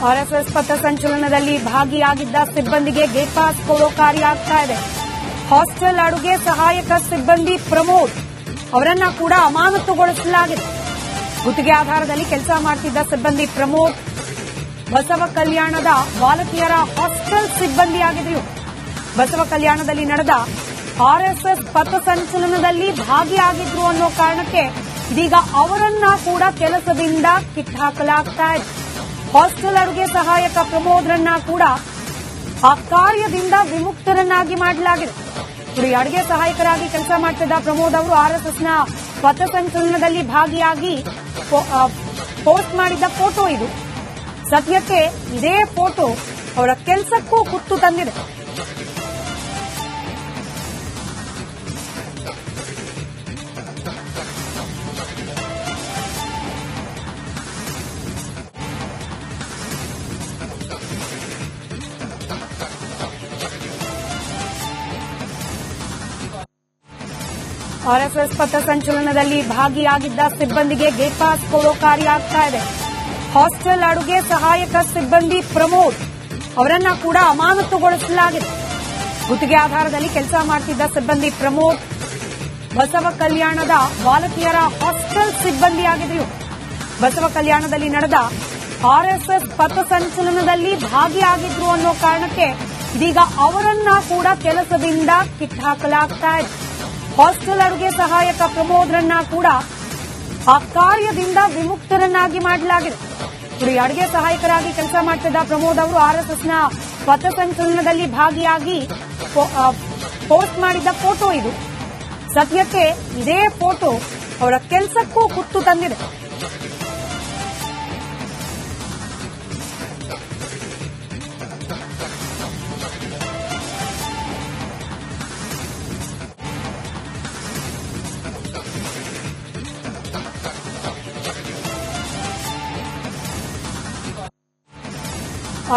RSS ಪಥಸಂಚಲನದಲ್ಲಿ ಭಾಗಿಯಾಗಿದ್ದ ಸಿಬ್ಬಂದಿಗೆ gate pass ಕೊಡೋ ಕಾರ್ಯ ಆಗ್ತಾ ಇದೆ. ಹಾಸ್ಟೆಲ್ ಅಡುಗೆ ಸಹಾಯಕ ಸಿಬ್ಬಂದಿ ಪ್ರಮೋದ್ ಅವರನ್ನ ಕೂಡ ಅಮಾನತುಗೊಳಿಸಲಾಗಿದೆ. ಗುತ್ತಿಗೆ ಆಧಾರದಲ್ಲಿ ಕೆಲಸ ಮಾಡುತ್ತಿದ್ದ ಸಿಬ್ಬಂದಿ ಪ್ರಮೋದ್ ಬಸವ ಕಲ್ಯಾಣದ ಬಾಲಕಿಯರ ಹಾಸ್ಟೆಲ್ ಸಿಬ್ಬಂದಿಯಾಗಿದ್ರು. ಬಸವ ಕಲ್ಯಾಣದಲ್ಲಿ ನಡೆದ ಆರ್ಎಸ್ಎಸ್ ಪಥಸಂಚಲನದಲ್ಲಿ ಭಾಗಿಯಾಗಿದ್ರು ಅನ್ನೋ ಕಾರಣಕ್ಕೆ ಇದೀಗ ಅವರನ್ನ ಕೂಡ ಕೆಲಸದಿಂದ ಕಿತ್ತಾಕಲಾಗ್ತಾ ಇದೆ. ಹಾಸ್ಟೆಲ್ ಅಡುಗೆ ಸಹಾಯಕ ಪ್ರಮೋದ್ರನ್ನ ಕೂಡ ಆ ಕಾರ್ಯದಿಂದ ವಿಮುಕ್ತರನ್ನಾಗಿ ಮಾಡಲಾಗಿದೆ. ಈ ಅಡುಗೆ ಸಹಾಯಕರಾಗಿ ಕೆಲಸ ಮಾಡುತ್ತಿದ್ದ ಪ್ರಮೋದ್ ಅವರು ಆರ್ಎಸ್ಎಸ್ನ ಪಥಸಂಚಲನದಲ್ಲಿ ಭಾಗಿಯಾಗಿ ಪೋಸ್ಟ್ ಮಾಡಿದ್ದ ಫೋಟೋ ಇದು. ಸದ್ಯಕ್ಕೆ ಇದೇ ಫೋಟೋ ಅವರ ಕೆಲಸಕ್ಕೂ ಕುತ್ತು ತಂದಿದೆ. ಆರ್ಎಸ್ಎಸ್ ಪಥಸಂಚಲನದಲ್ಲಿ ಭಾಗಿಯಾಗಿದ್ದ ಸಿಬ್ಬಂದಿಗೆ ಗೇಟ್ ಪಾಸ್ ಕೊಡೋ ಕಾರ್ಯ ಆಗ್ತಾ ಇದೆ. ಹಾಸ್ಟೆಲ್ ಅಡುಗೆ ಸಹಾಯಕ ಸಿಬ್ಬಂದಿ ಪ್ರಮೋದ್ ಅವರನ್ನ ಕೂಡ ಅಮಾನತುಗೊಳಿಸಲಾಗಿದೆ. ಗುತ್ತಿಗೆ ಆಧಾರದಲ್ಲಿ ಕೆಲಸ ಮಾಡುತ್ತಿದ್ದ ಸಿಬ್ಬಂದಿ ಪ್ರಮೋದ್ ಬಸವ ಕಲ್ಯಾಣದ ಬಾಲಕಿಯರ ಹಾಸ್ಟೆಲ್ ಸಿಬ್ಬಂದಿಯಾಗಿದ್ರು. ಬಸವ ಕಲ್ಯಾಣದಲ್ಲಿ ನಡೆದ ಆರ್ಎಸ್ಎಸ್ ಪಥಸಂಚಲನದಲ್ಲಿ ಭಾಗಿಯಾಗಿದ್ರು ಅನ್ನೋ ಕಾರಣಕ್ಕೆ ಇದೀಗ ಅವರನ್ನ ಕೂಡ ಕೆಲಸದಿಂದ ಕಿತ್ತಾಕಲಾಗ್ತಾ ಇದೆ. ಹಾಸ್ಟೆಲ್ ಅಡುಗೆ ಸಹಾಯಕ ಪ್ರಮೋದ್ರನ್ನ ಕೂಡ ಆ ಕಾರ್ಯದಿಂದ ವಿಮುಕ್ತರನ್ನಾಗಿ ಮಾಡಲಾಗಿದೆ. ಈ ಅಡುಗೆ ಸಹಾಯಕರಾಗಿ ಕೆಲಸ ಮಾಡುತ್ತಿದ್ದ ಪ್ರಮೋದ್ ಅವರು ಆರ್ಎಸ್ಎಸ್ನ ಪಥಸಂಚಲನದಲ್ಲಿ ಭಾಗಿಯಾಗಿ ಪೋಸ್ಟ್ ಮಾಡಿದ್ದ ಫೋಟೋ ಇದು. ಸದ್ಯಕ್ಕೆ ಇದೇ ಫೋಟೋ ಅವರ ಕೆಲಸಕ್ಕೂ ಕುತ್ತು ತಂದಿದೆ.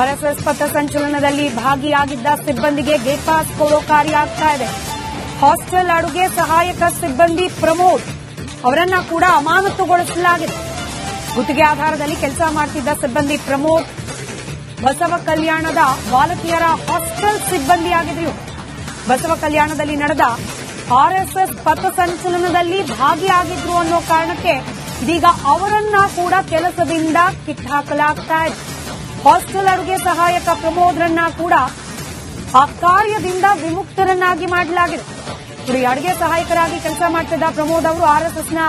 ಆರ್ಎಸ್ಎಸ್ ಪಥಸಂಚಲನದಲ್ಲಿ ಭಾಗಿಯಾಗಿದ್ದ ಸಿಬ್ಬಂದಿಗೆ ಗೇಟ್ ಪಾಸ್ ಕೊಡೋ ಕಾರ್ಯ ಆಗ್ತಾ ಇದೆ. ಹಾಸ್ಟೆಲ್ ಅಡುಗೆ ಸಹಾಯಕ ಸಿಬ್ಬಂದಿ ಪ್ರಮೋದ್ ಅವರನ್ನ ಕೂಡ ಅಮಾನತುಗೊಳಿಸಲಾಗಿದೆ. ಗುತ್ತಿಗೆ ಆಧಾರದಲ್ಲಿ ಕೆಲಸ ಮಾಡುತ್ತಿದ್ದ ಸಿಬ್ಬಂದಿ ಪ್ರಮೋದ್ ಬಸವ ಕಲ್ಯಾಣದ ಬಾಲಕಿಯರ ಹಾಸ್ಟೆಲ್ ಸಿಬ್ಬಂದಿಯಾಗಿದ್ರು. ಬಸವ ಕಲ್ಯಾಣದಲ್ಲಿ ನಡೆದ ಆರ್ಎಸ್ಎಸ್ ಪಥಸಂಚಲನದಲ್ಲಿ ಭಾಗಿಯಾಗಿದ್ರು ಅನ್ನೋ ಕಾರಣಕ್ಕೆ ಇದೀಗ ಅವರನ್ನ ಕೂಡ ಕೆಲಸದಿಂದ ಕಿತ್ತಾಕಲಾಗ್ತಾ ಇದೆ. ಹಾಸ್ಟೆಲ್ ಅಡುಗೆ ಸಹಾಯಕ ಪ್ರಮೋದ್ರನ್ನ ಕೂಡ ಆ ಕಾರ್ಯದಿಂದ ವಿಮುಕ್ತರನ್ನಾಗಿ ಮಾಡಲಾಗಿದೆ. ಈ ಅಡುಗೆ ಸಹಾಯಕರಾಗಿ ಕೆಲಸ ಮಾಡುತ್ತಿದ್ದ ಪ್ರಮೋದ್ ಅವರು ಆರ್ಎಸ್ಎಸ್ನ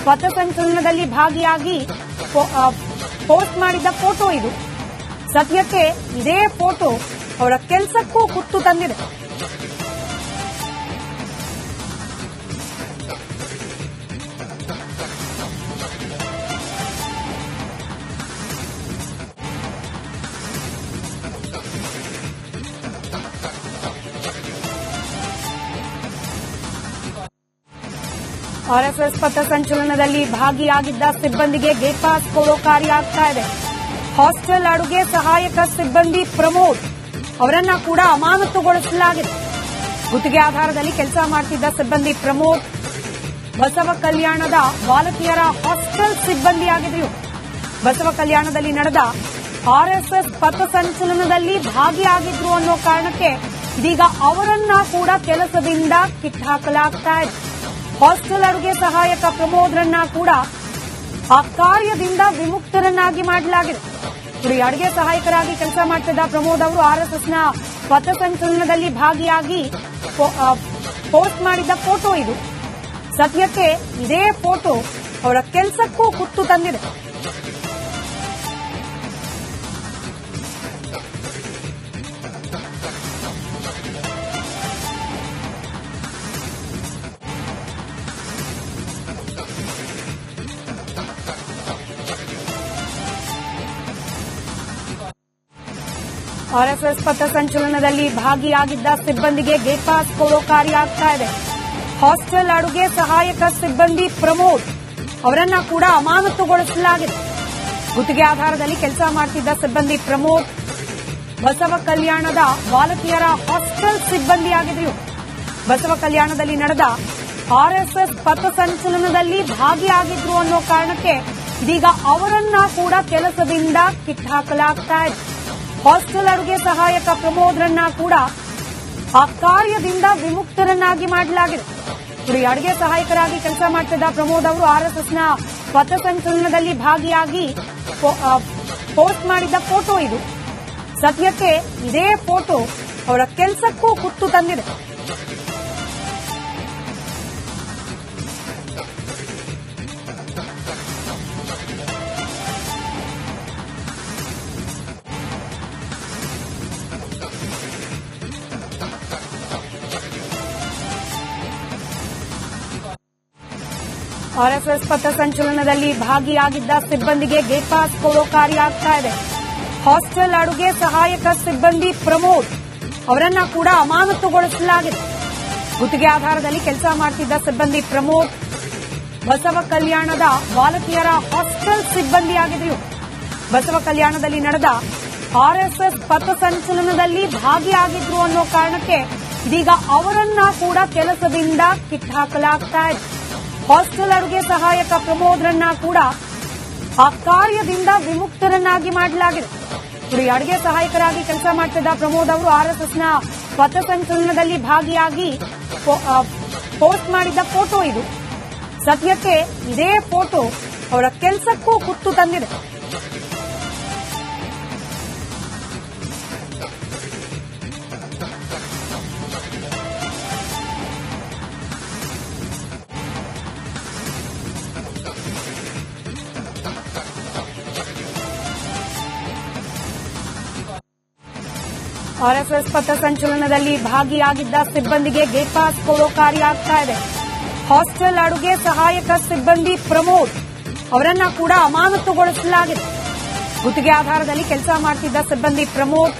ಪಥಸಂಚಲನದಲ್ಲಿ ಭಾಗಿಯಾಗಿ ಪೋಸ್ಟ್ ಮಾಡಿದ್ದ ಫೋಟೋ ಇದು. ಸದ್ಯಕ್ಕೆ ಇದೇ ಫೋಟೋ ಅವರ ಕೆಲಸಕ್ಕೂ ಕುತ್ತು ತಂದಿದೆ. ಆರ್ಎಸ್ಎಸ್ ಪಥಸಂಚಲನದಲ್ಲಿ ಭಾಗಿಯಾಗಿದ್ದ ಸಿಬ್ಬಂದಿಗೆ ಗೇಟ್ ಪಾಸ್ ಕೊಡೋ ಕಾರ್ಯ ಆಗ್ತಾ ಇದೆ. ಹಾಸ್ಟೆಲ್ ಅಡುಗೆ ಸಹಾಯಕ ಸಿಬ್ಬಂದಿ ಪ್ರಮೋದ್ ಅವರನ್ನ ಕೂಡ ಅಮಾನತುಗೊಳಿಸಲಾಗಿದೆ. ಗುತ್ತಿಗೆ ಆಧಾರದಲ್ಲಿ ಕೆಲಸ ಮಾಡುತ್ತಿದ್ದ ಸಿಬ್ಬಂದಿ ಪ್ರಮೋದ್ ಬಸವ ಕಲ್ಯಾಣದ ಬಾಲಕಿಯರ ಹಾಸ್ಟೆಲ್ ಸಿಬ್ಬಂದಿಯಾಗಿದ್ರು. ಬಸವ ಕಲ್ಯಾಣದಲ್ಲಿ ನಡೆದ ಆರ್ಎಸ್ಎಸ್ ಪಥಸಂಚಲನದಲ್ಲಿ ಭಾಗಿಯಾಗಿದ್ರು ಅನ್ನೋ ಕಾರಣಕ್ಕೆ ಇದೀಗ ಅವರನ್ನ ಕೂಡ ಕೆಲಸದಿಂದ ಕಿತ್ತಾಕಲಾಗ್ತಾ ಇದೆ. ಹಾಸ್ಟೆಲ್ ಅಡುಗೆ ಸಹಾಯಕ ಪ್ರಮೋದ್ರನ್ನ ಕೂಡ ಆ ಕಾರ್ಯದಿಂದ ವಿಮುಕ್ತರನ್ನಾಗಿ ಮಾಡಲಾಗಿದೆ. ಈ ಅಡುಗೆ ಸಹಾಯಕರಾಗಿ ಕೆಲಸ ಮಾಡುತ್ತಿದ್ದ ಪ್ರಮೋದ್ ಅವರು ಆರ್ಎಸ್ಎಸ್ನ ಪಥಸಂಚಲನದಲ್ಲಿ ಭಾಗಿಯಾಗಿ ಪೋಸ್ಟ್ ಮಾಡಿದ್ದ ಫೋಟೋ ಇದು. ಸದ್ಯಕ್ಕೆ ಇದೇ ಫೋಟೋ ಅವರ ಕೆಲಸಕ್ಕೂ ಕುತ್ತು ತಂದಿದೆ. ಆರ್ಎಸ್ಎಸ್ ಪಥಸಂಚಲನದಲ್ಲಿ ಭಾಗಿಯಾಗಿದ್ದ ಸಿಬ್ಬಂದಿಗೆ ಗೇಟ್ ಪಾಸ್ ಕೊಡೋ ಕಾರ್ಯ ಆಗ್ತಾ ಇದೆ. ಹಾಸ್ಟೆಲ್ ಅಡುಗೆ ಸಹಾಯಕ ಸಿಬ್ಬಂದಿ ಪ್ರಮೋದ್ ಅವರನ್ನ ಕೂಡ ಅಮಾನತುಗೊಳಿಸಲಾಗಿದೆ. ಗುತ್ತಿಗೆ ಆಧಾರದಲ್ಲಿ ಕೆಲಸ ಮಾಡುತ್ತಿದ್ದ ಸಿಬ್ಬಂದಿ ಪ್ರಮೋದ್ ಬಸವ ಕಲ್ಯಾಣದ ಬಾಲಕಿಯರ ಹಾಸ್ಟೆಲ್ ಸಿಬ್ಬಂದಿಯಾಗಿದ್ರು. ಬಸವ ಕಲ್ಯಾಣದಲ್ಲಿ ನಡೆದ ಆರ್ಎಸ್ಎಸ್ ಪಥಸಂಚಲನದಲ್ಲಿ ಭಾಗಿಯಾಗಿದ್ರು ಅನ್ನೋ ಕಾರಣಕ್ಕೆ ಇದೀಗ ಅವರನ್ನ ಕೂಡ ಕೆಲಸದಿಂದ ಕಿತ್ತಾಕಲಾಗ್ತಾ ಇದೆ. ಹಾಸ್ಟೆಲ್ ಅಡುಗೆ ಸಹಾಯಕ ಪ್ರಮೋದ್ರನ್ನ ಕೂಡ ಆ ಕಾರ್ಯದಿಂದ ವಿಮುಕ್ತರನ್ನಾಗಿ ಮಾಡಲಾಗಿದೆ. ಅಡುಗೆ ಸಹಾಯಕರಾಗಿ ಕೆಲಸ ಮಾಡ್ತಿದ್ದ ಪ್ರಮೋದ್ ಅವರು ಆರ್ಎಸ್ಎಸ್ನ ಪಥಸಂಚಲನದಲ್ಲಿ ಭಾಗಿಯಾಗಿ ಪೋಸ್ಟ್ ಮಾಡಿದ್ದ ಫೋಟೋ ಇದು. ಸದ್ಯಕ್ಕೆ ಇದೇ ಫೋಟೋ ಅವರ ಕೆಲಸಕ್ಕೂ ಕುತ್ತು ತಂದಿದೆ. ಆರ್ಎಸ್ಎಸ್ ಪಥಸಂಚಲನದಲ್ಲಿ ಭಾಗಿಯಾಗಿದ್ದ ಸಿಬ್ಬಂದಿಗೆ ಗೇಟ್ ಪಾಸ್ ಕೊಡೋ ಕಾರ್ಯ ಆಗ್ತಾ ಇದೆ. ಹಾಸ್ಟೆಲ್ ಅಡುಗೆ ಸಹಾಯಕ ಸಿಬ್ಬಂದಿ ಪ್ರಮೋದ್ ಅವರನ್ನ ಕೂಡ ಅಮಾನತುಗೊಳಿಸಲಾಗಿದೆ. ಗುತ್ತಿಗೆ ಆಧಾರದಲ್ಲಿ ಕೆಲಸ ಮಾಡುತ್ತಿದ್ದ ಸಿಬ್ಬಂದಿ ಪ್ರಮೋದ್ ಬಸವ ಕಲ್ಯಾಣದ ಬಾಲಕಿಯರ ಹಾಸ್ಟೆಲ್ ಸಿಬ್ಬಂದಿಯಾಗಿದ್ರು. ಬಸವ ಕಲ್ಯಾಣದಲ್ಲಿ ನಡೆದ ಆರ್ಎಸ್ಎಸ್ ಪಥಸಂಚಲನದಲ್ಲಿ ಭಾಗಿಯಾಗಿದ್ರು ಅನ್ನೋ ಕಾರಣಕ್ಕೆ ಇದೀಗ ಅವರನ್ನ ಕೂಡ ಕೆಲಸದಿಂದ ಕಿತ್ತಾಕಲಾಗ್ತಾ ಇದೆ. ಹಾಸ್ಟೆಲ್ ಅಡುಗೆ ಸಹಾಯಕ ಪ್ರಮೋದ್ರನ್ನ ಕೂಡ ಆ ಕಾರ್ಯದಿಂದ ವಿಮುಕ್ತರನ್ನಾಗಿ ಮಾಡಲಾಗಿದೆ. ಅಡುಗೆ ಸಹಾಯಕರಾಗಿ ಕೆಲಸ ಮಾಡ್ತಿದ್ದ ಪ್ರಮೋದ್ ಅವರು ಆರ್ಎಸ್ಎಸ್ನ ಪಥಸಂಚಲನದಲ್ಲಿ ಭಾಗಿಯಾಗಿ ಪೋಸ್ಟ್ ಮಾಡಿದ್ದ ಫೋಟೋ ಇದು. ಸದ್ಯಕ್ಕೆ ಇದೇ ಫೋಟೋ ಅವರ ಕೆಲಸಕ್ಕೂ ಕುತ್ತು ತಂದಿದೆ. ಆರ್ಎಸ್ಎಸ್ ಪಥಸಂಚಲನದಲ್ಲಿ ಭಾಗಿಯಾಗಿದ್ದ ಸಿಬ್ಬಂದಿಗೆ ಗೇಟ್ ಪಾಸ್ ಕೊಡೋ ಕಾರ್ಯ ಆಗ್ತಾ ಇದೆ. ಹಾಸ್ಟೆಲ್ ಅಡುಗೆ ಸಹಾಯಕ ಸಿಬ್ಬಂದಿ ಪ್ರಮೋದ್ ಅವರನ್ನ ಕೂಡ ಅಮಾನತುಗೊಳಿಸಲಾಗಿದೆ. ಗುತ್ತಿಗೆ ಆಧಾರದಲ್ಲಿ ಕೆಲಸ ಮಾಡುತ್ತಿದ್ದ ಸಿಬ್ಬಂದಿ ಪ್ರಮೋದ್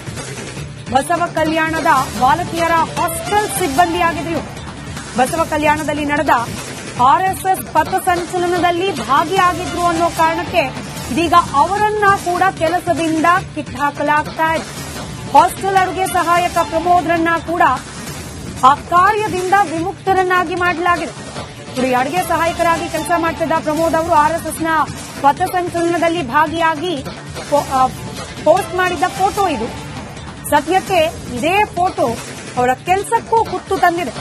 ಬಸವ ಕಲ್ಯಾಣದ ಬಾಲಕಿಯರ ಹಾಸ್ಟೆಲ್ ಸಿಬ್ಬಂದಿಯಾಗಿದ್ರು. ಬಸವ ಕಲ್ಯಾಣದಲ್ಲಿ ನಡೆದ ಆರ್ಎಸ್ಎಸ್ ಪಥಸಂಚಲನದಲ್ಲಿ ಭಾಗಿಯಾಗಿದ್ರು ಅನ್ನೋ ಕಾರಣಕ್ಕೆ ಇದೀಗ ಅವರನ್ನ ಕೂಡ ಕೆಲಸದಿಂದ ಕಿತ್ತಾಕಲಾಗ್ತಾ ಇದೆ. ಹಾಸ್ಟೆಲ್ ಅಡುಗೆ ಸಹಾಯಕ ಪ್ರಮೋದ್ರನ್ನ ಕೂಡ ಆ ಕಾರ್ಯದಿಂದ ವಿಮುಕ್ತರನ್ನಾಗಿ ಮಾಡಲಾಗಿದೆ. ಅಡುಗೆ ಸಹಾಯಕರಾಗಿ ಕೆಲಸ ಮಾಡ್ತಿದ್ದ ಪ್ರಮೋದ್ ಅವರು ಆರ್ಎಸ್ಎಸ್ನ ಪಥಸಂಚಲನದಲ್ಲಿ ಭಾಗಿಯಾಗಿ ಪೋಸ್ಟ್ ಮಾಡಿದ್ದ ಫೋಟೋ ಇದು. ಸದ್ಯಕ್ಕೆ ಇದೇ ಫೋಟೋ ಅವರ ಕೆಲಸಕ್ಕೂ ಕುತ್ತು ತಂದಿದೆ.